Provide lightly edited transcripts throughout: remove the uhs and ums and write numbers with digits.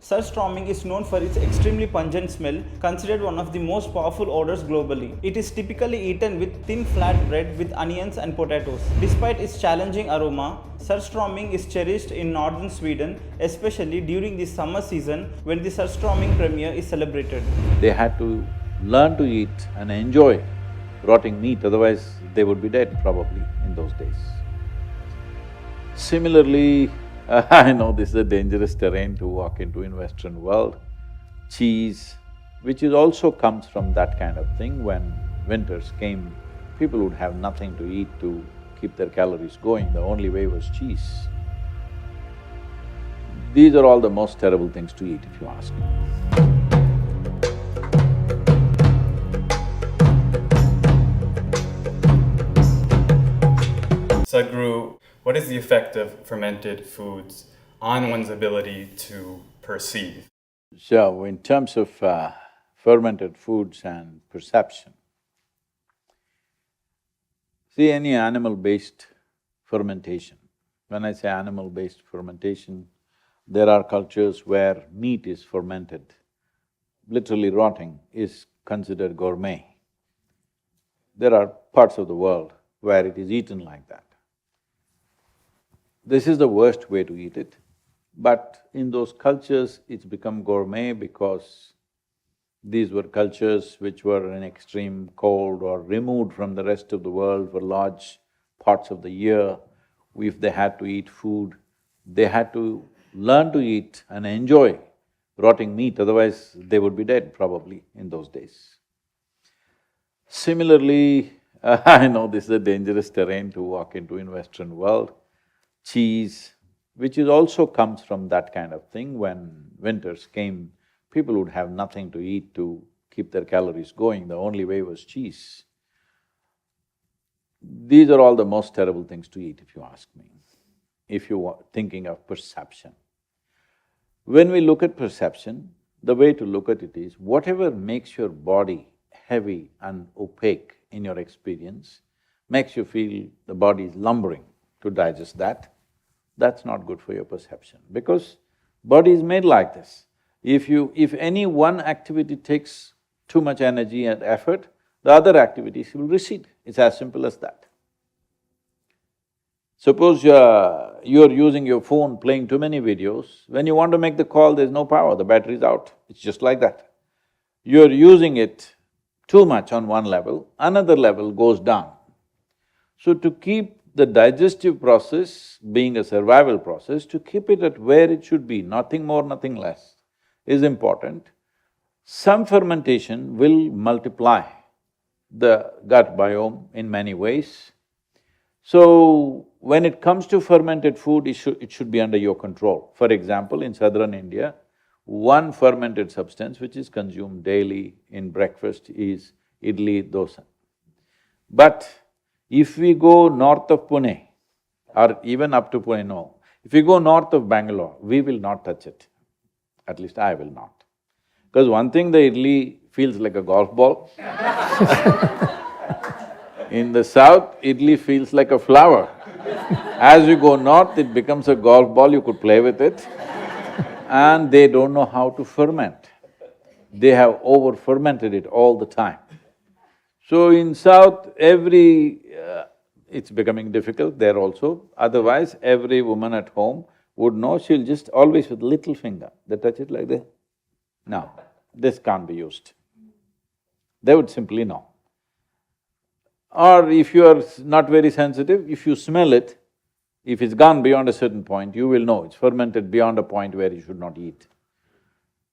Surströmming is known for its extremely pungent smell, considered one of the most powerful odors globally. It is typically eaten with thin flat bread with onions and potatoes. Despite its challenging aroma, surströmming is cherished in northern Sweden, especially during the summer season when the surströmming premiere is celebrated. They had to learn to eat and enjoy rotting meat, otherwise they would be dead probably in those days. Similarly, I know this is a dangerous terrain to walk into in Western world. Cheese, which is also comes from that kind of thing. When winters came, people would have nothing to eat to keep their calories going, the only way was cheese. These are all the most terrible things to eat, if you ask me. Sadhguru, what is the effect of fermented foods on one's ability to perceive? So, in terms of fermented foods and perception, see any animal-based fermentation. When I say animal-based fermentation, there are cultures where meat is fermented, literally rotting is considered gourmet. There are parts of the world where it is eaten like that. This is the worst way to eat it, but in those cultures it's become gourmet because these were cultures which were in extreme cold or removed from the rest of the world for large parts of the year. If they had to eat food, they had to learn to eat and enjoy rotting meat, otherwise they would be dead probably in those days. Similarly, I know this is a dangerous terrain to walk into in Western world. Cheese, which is also comes from that kind of thing. When winters came, people would have nothing to eat to keep their calories going, the only way was cheese. These are all the most terrible things to eat, if you ask me, if you are thinking of perception. When we look at perception, the way to look at it is, whatever makes your body heavy and opaque in your experience, makes you feel the body is lumbering to digest that, that's not good for your perception, because body is made like this. If any one activity takes too much energy and effort, the other activities will recede. It's as simple as that. Suppose you're using your phone, playing too many videos, when you want to make the call, there's no power, the battery is out. It's just like that. You're using it too much on one level, another level goes down. So to keep the digestive process being a survival process, to keep it at where it should be, nothing more, nothing less, is important. Some fermentation will multiply the gut biome in many ways. So, when it comes to fermented food, it should be under your control. For example, in southern India, one fermented substance which is consumed daily in breakfast is idli, dosa. But if we go north of Pune, or even up to Pune, no, if we go north of Bangalore, we will not touch it, at least I will not. Because one thing, the idli feels like a golf ball. In the south, idli feels like a flower. As you go north, it becomes a golf ball, you could play with it. And they don't know how to ferment. They have over-fermented it all the time. So in south, it's becoming difficult there also. Otherwise, every woman at home would know, she'll just always with little finger, they touch it like this. No, this can't be used. They would simply know. Or if you are not very sensitive, if you smell it, if it's gone beyond a certain point, you will know it's fermented beyond a point where you should not eat.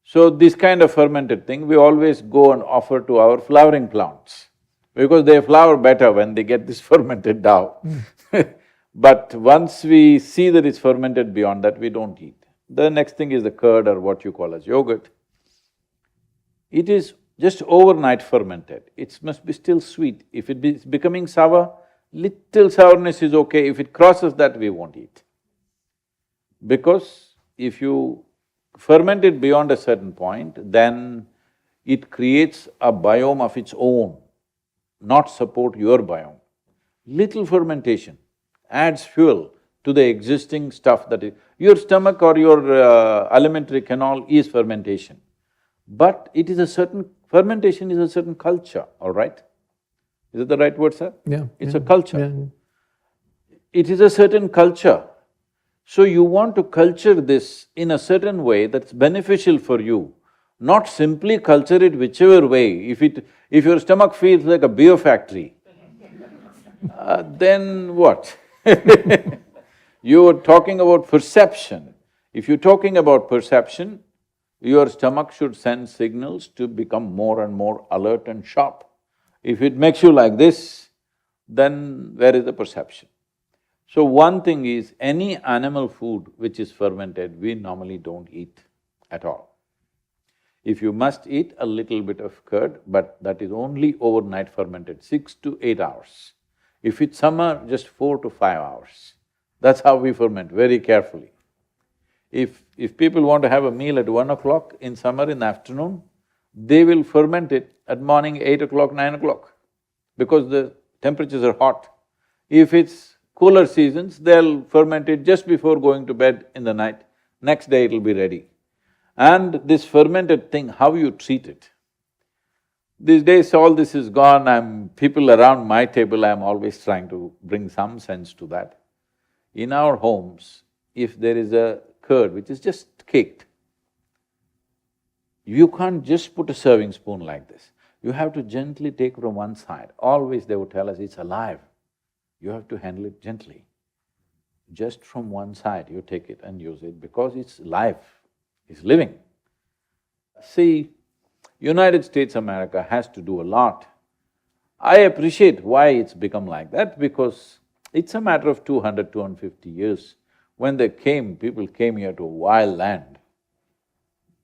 So this kind of fermented thing, we always go and offer to our flowering plants, because they flower better when they get this fermented dough. But once we see that it's fermented beyond that, we don't eat. The next thing is the curd, or what you call as yogurt. It is just overnight fermented, it must be still sweet. If it is becoming sour, little sourness is okay, if it crosses that, we won't eat. Because if you ferment it beyond a certain point, then it creates a biome of its own, not support your biome. Little fermentation adds fuel, to the existing stuff that is… Your stomach or your alimentary canal is fermentation. But it is a certain… fermentation is a certain culture, all right? Is it the right word, sir? Yeah. It's a culture. Yeah. It is a certain culture. So you want to culture this in a certain way that's beneficial for you, not simply culture it whichever way. If your stomach feels like a beer factory, then what? You're talking about perception. If you're talking about perception, your stomach should send signals to become more and more alert and sharp. If it makes you like this, then where is the perception? So one thing is, any animal food which is fermented, we normally don't eat at all. If you must eat a little bit of curd, but that is only overnight fermented, 6 to 8 hours. If it's summer, just 4 to 5 hours. That's how we ferment, very carefully. If people want to have a meal at 1 o'clock in summer in the afternoon, they will ferment it at morning 8 o'clock, 9 o'clock, because the temperatures are hot. If it's cooler seasons, they'll ferment it just before going to bed in the night, next day it'll be ready. And this fermented thing, how you treat it. These days all this is gone, people around my table, I'm always trying to bring some sense to that. In our homes, if there is a curd which is just caked, you can't just put a serving spoon like this. You have to gently take from one side. Always they would tell us, it's alive. You have to handle it gently. Just from one side you take it and use it because it's live, it's living. See, United States America has to do a lot. I appreciate why it's become like that, because it's a matter of 200, 250 years. When they came, people came here to a wild land.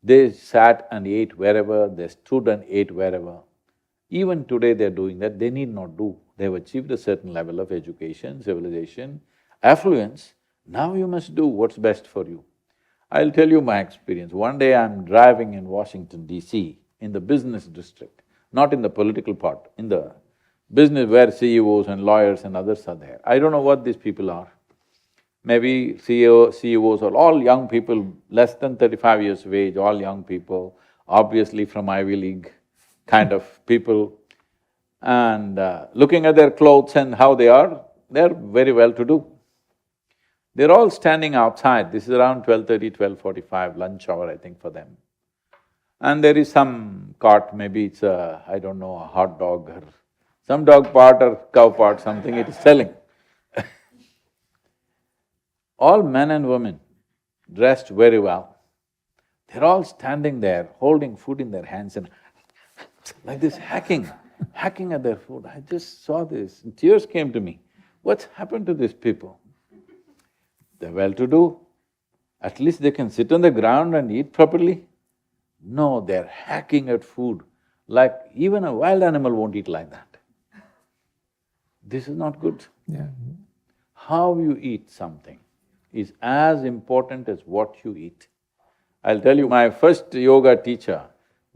They sat and ate wherever, they stood and ate wherever. Even today they're doing that, they need not do. They've achieved a certain level of education, civilization, affluence. Now you must do what's best for you. I'll tell you my experience. One day I'm driving in Washington, D.C., in the business district, not in the political part, in the business where CEOs and lawyers and others are there. I don't know what these people are. Maybe CEOs are all young people, less than 35 years of age, all young people, obviously from Ivy League kind of people. And looking at their clothes and how they are, they're very well-to-do. They're all standing outside, this is around 12:30, 12:45, lunch hour I think for them. And there is some cart, maybe it's I don't know, a hot dog or some dog part or cow part, something it is selling. All men and women, dressed very well, they're all standing there, holding food in their hands and like this, hacking at their food. I just saw this, and tears came to me. What's happened to these people? They're well-to-do, at least they can sit on the ground and eat properly. No, they're hacking at food like even a wild animal won't eat like that. This is not good. Yeah. How you eat something is as important as what you eat. I'll tell you, my first yoga teacher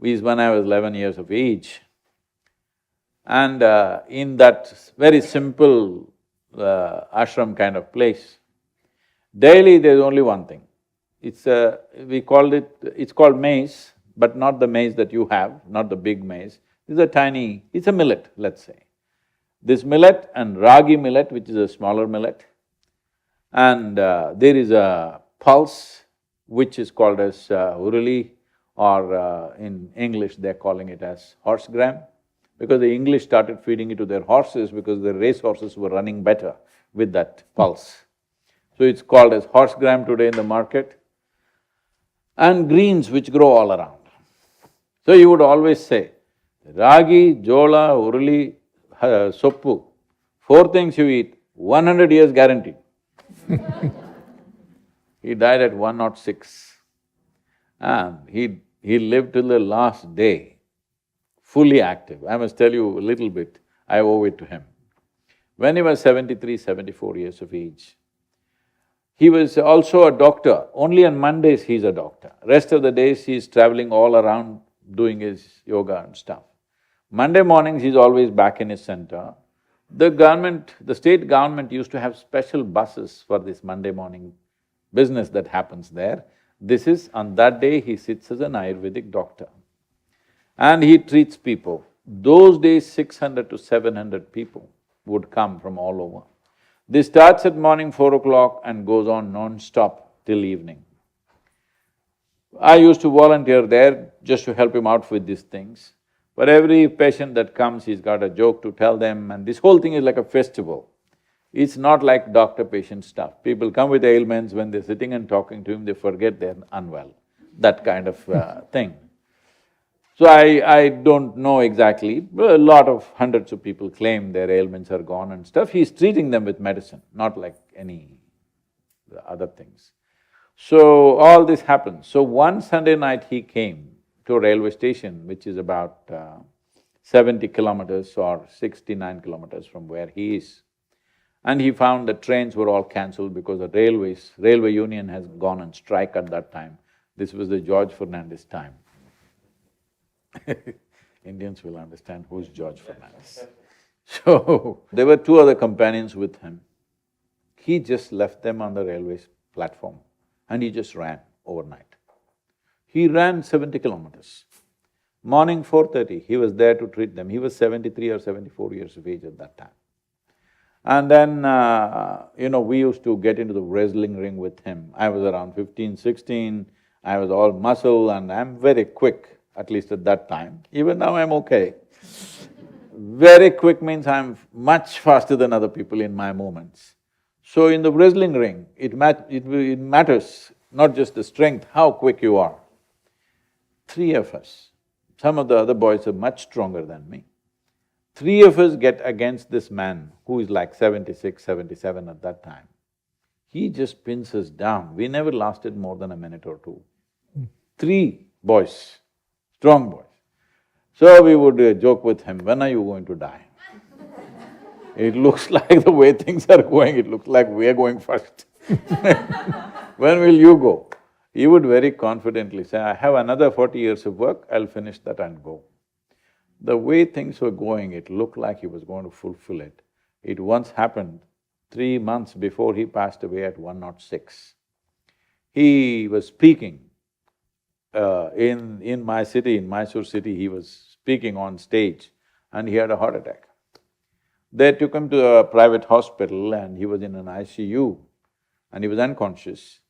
is when I was 11 years of age. And in that very simple ashram kind of place, daily there's only one thing. It's called maize, but not the maize that you have, not the big maize. It's a tiny… it's a millet, let's say. This millet and ragi millet, which is a smaller millet, and there is a pulse which is called as uruli, or in English they're calling it as horse gram, because the English started feeding it to their horses because their race horses were running better with that pulse. So it's called as horse gram today in the market, and greens which grow all around. So you would always say, ragi, jola, uruli, soppu, 4 things you eat, 100 years guaranteed. He died at 106, and he lived till the last day, fully active. I must tell you a little bit, I owe it to him. When he was 73, 74 years of age, he was also a doctor. Only on Mondays he's a doctor. Rest of the days he's traveling all around doing his yoga and stuff. Monday mornings he's always back in his center. The state government used to have special buses for this Monday morning business that happens there. This is, on that day, he sits as an Ayurvedic doctor and he treats people. Those days, 600 to 700 people would come from all over. This starts at morning 4 o'clock and goes on non-stop till evening. I used to volunteer there just to help him out with these things. For every patient that comes, he's got a joke to tell them, and this whole thing is like a festival. It's not like doctor-patient stuff. People come with ailments, when they're sitting and talking to him, they forget they're unwell, that kind of thing. So I don't know exactly, but a lot of hundreds of people claim their ailments are gone and stuff. He's treating them with medicine, not like any other things. So all this happens. So one Sunday night he came to a railway station, which is about 70 kilometers or 69 kilometers from where he is. And he found the trains were all cancelled because the railway union has gone on strike at that time. This was the George Fernandez time. Indians will understand who's George Fernandez. So, there were two other companions with him. He just left them on the railway platform and he just ran overnight. He ran 70 kilometers. Morning 4:30, he was there to treat them. He was 73 or 74 years of age at that time. And then, we used to get into the wrestling ring with him. I was around 15, 16, I was all muscle and I'm very quick, at least at that time. Even now I'm okay. Very quick means I'm much faster than other people in my movements. So in the wrestling ring, it matters not just the strength, how quick you are. Three of us, some of the other boys are much stronger than me. Three of us get against this man who is like 76, 77 at that time. He just pins us down. We never lasted more than a minute or two. Three boys, strong boys. So we would joke with him, when are you going to die? It looks like the way things are going, it looks like we are going first. When will you go? He would very confidently say, I have another 40 years of work, I'll finish that and go. The way things were going, it looked like he was going to fulfill it. It once happened 3 months before he passed away at 106. He was speaking in my city, in Mysore city, he was speaking on stage and he had a heart attack. They took him to a private hospital and he was in an ICU and he was unconscious.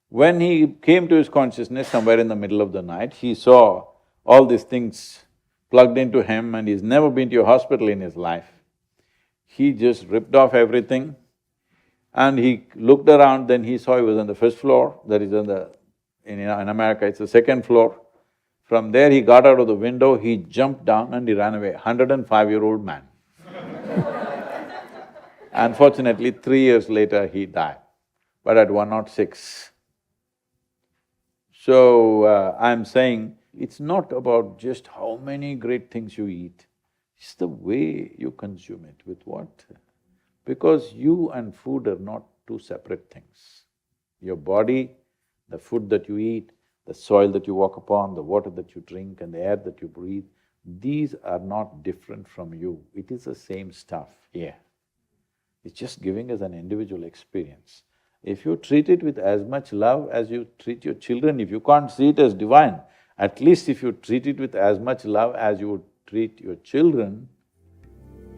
When he came to his consciousness somewhere in the middle of the night, he saw all these things plugged into him and he's never been to a hospital in his life. He just ripped off everything and he looked around, then he saw he was on the first floor, that is on the… in America it's the second floor. From there he got out of the window, he jumped down and he ran away, 105-year-old man. Unfortunately, 3 years later he died, but at 106. So, I'm saying, it's not about just how many great things you eat, it's the way you consume it, with what. Because you and food are not two separate things. Your body, the food that you eat, the soil that you walk upon, the water that you drink and the air that you breathe, these are not different from you, it is the same stuff here. It's just giving us an individual experience. If you treat it with as much love as you treat your children, if you can't see it as divine, at least if you treat it with as much love as you would treat your children,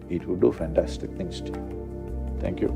it would do fantastic things to you. Thank you.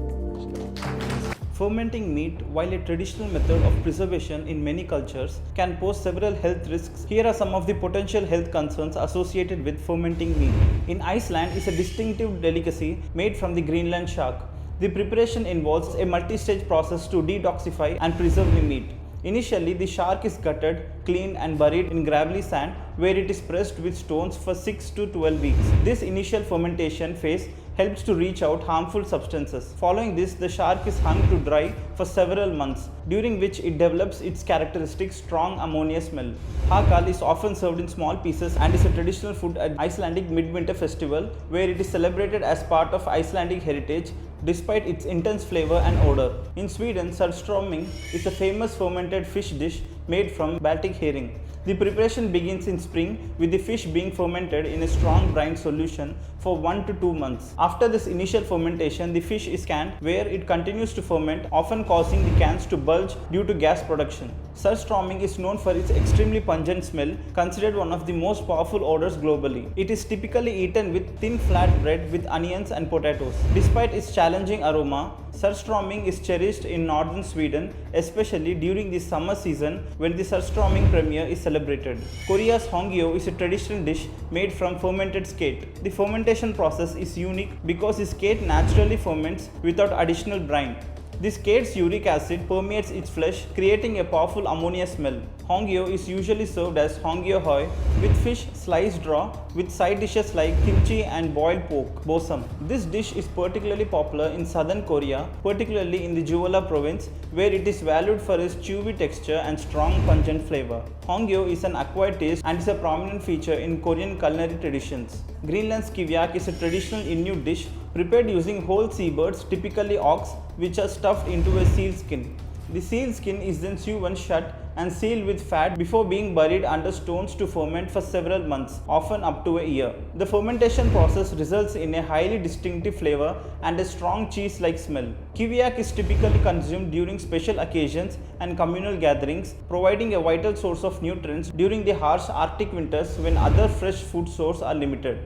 Fermenting meat, while a traditional method of preservation in many cultures, can pose several health risks. Here are some of the potential health concerns associated with fermenting meat. In Iceland is a distinctive delicacy made from the Greenland shark. The preparation involves a multi-stage process to detoxify and preserve the meat. Initially, the shark is gutted, cleaned and buried in gravelly sand where it is pressed with stones for 6 to 12 weeks. This initial fermentation phase helps to reach out harmful substances. Following this, the shark is hung to dry for several months, during which it develops its characteristic strong ammonia smell. Hakal is often served in small pieces and is a traditional food at Icelandic Midwinter Festival, where it is celebrated as part of Icelandic heritage despite its intense flavor and odor. In Sweden, surströmming is a famous fermented fish dish made from Baltic herring. The preparation begins in spring with the fish being fermented in a strong brine solution for 1 to 2 months. After this initial fermentation, the fish is canned where it continues to ferment, often causing the cans to bulge due to gas production. Surströmming is known for its extremely pungent smell, considered one of the most powerful odors globally. It is typically eaten with thin flat bread with onions and potatoes. Despite its challenging aroma, surströmming is cherished in northern Sweden, especially during the summer season when the surströmming premiere is celebrated. Korea's hongyo is a traditional dish made from fermented skate. The fermentation process is unique because the skate naturally ferments without additional brine. The skate's uric acid permeates its flesh, creating a powerful ammonia smell. Hongyo is usually served as hongyo hoi with fish sliced raw with side dishes like kimchi and boiled pork bosam. This dish is particularly popular in southern Korea, particularly in the Jeolla province, where it is valued for its chewy texture and strong pungent flavor. Hongyo is an acquired taste and is a prominent feature in Korean culinary traditions. Greenland's kiviak is a traditional Inuit dish prepared using whole seabirds, typically auks, which are stuffed into a seal skin. The seal skin is then sewn shut and sealed with fat before being buried under stones to ferment for several months, often up to a year. The fermentation process results in a highly distinctive flavor and a strong cheese-like smell. Kiviak is typically consumed during special occasions and communal gatherings, providing a vital source of nutrients during the harsh Arctic winters when other fresh food sources are limited.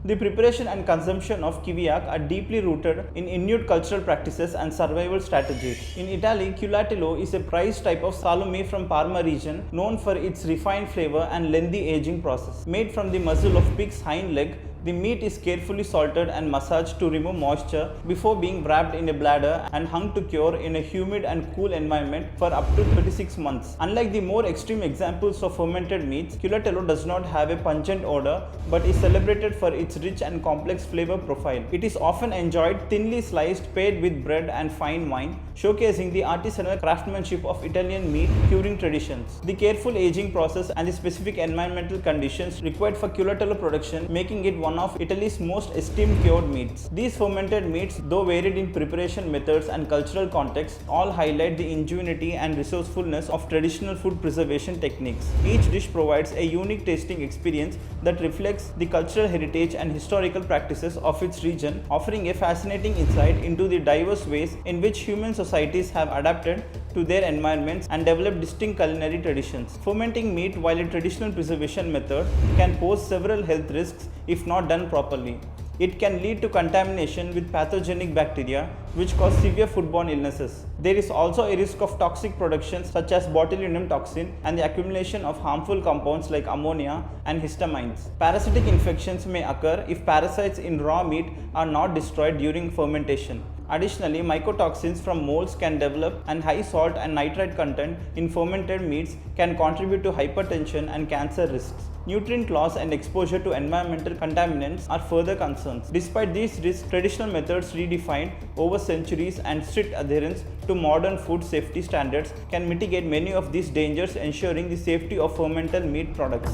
The preparation and consumption of kiviak are deeply rooted in Inuit cultural practices and survival strategies. In Italy, culatello is a prized type of salumi from Parma region known for its refined flavor and lengthy aging process. Made from the muzzle of pig's hind leg, the meat is carefully salted and massaged to remove moisture before being wrapped in a bladder and hung to cure in a humid and cool environment for up to 36 months. Unlike the more extreme examples of fermented meats, culatello does not have a pungent odor but is celebrated for its rich and complex flavor profile. It is often enjoyed thinly sliced, paired with bread and fine wine, showcasing the artisanal craftsmanship of Italian meat curing traditions. The careful aging process and the specific environmental conditions required for culatello production, making it one of Italy's most esteemed cured meats. These fermented meats, though varied in preparation methods and cultural contexts, all highlight the ingenuity and resourcefulness of traditional food preservation techniques. Each dish provides a unique tasting experience that reflects the cultural heritage and historical practices of its region, offering a fascinating insight into the diverse ways in which human societies have adapted to their environments and developed distinct culinary traditions. Fermenting meat, while a traditional preservation method, can pose several health risks if not done properly. It can lead to contamination with pathogenic bacteria, which cause severe foodborne illnesses. There is also a risk of toxic production such as botulinum toxin and the accumulation of harmful compounds like ammonia and histamines. Parasitic infections may occur if parasites in raw meat are not destroyed during fermentation. Additionally, mycotoxins from molds can develop, and high salt and nitrite content in fermented meats can contribute to hypertension and cancer risks. Nutrient loss and exposure to environmental contaminants are further concerns. Despite these risks, traditional methods redefined over centuries and strict adherence to modern food safety standards can mitigate many of these dangers, ensuring the safety of fermented meat products.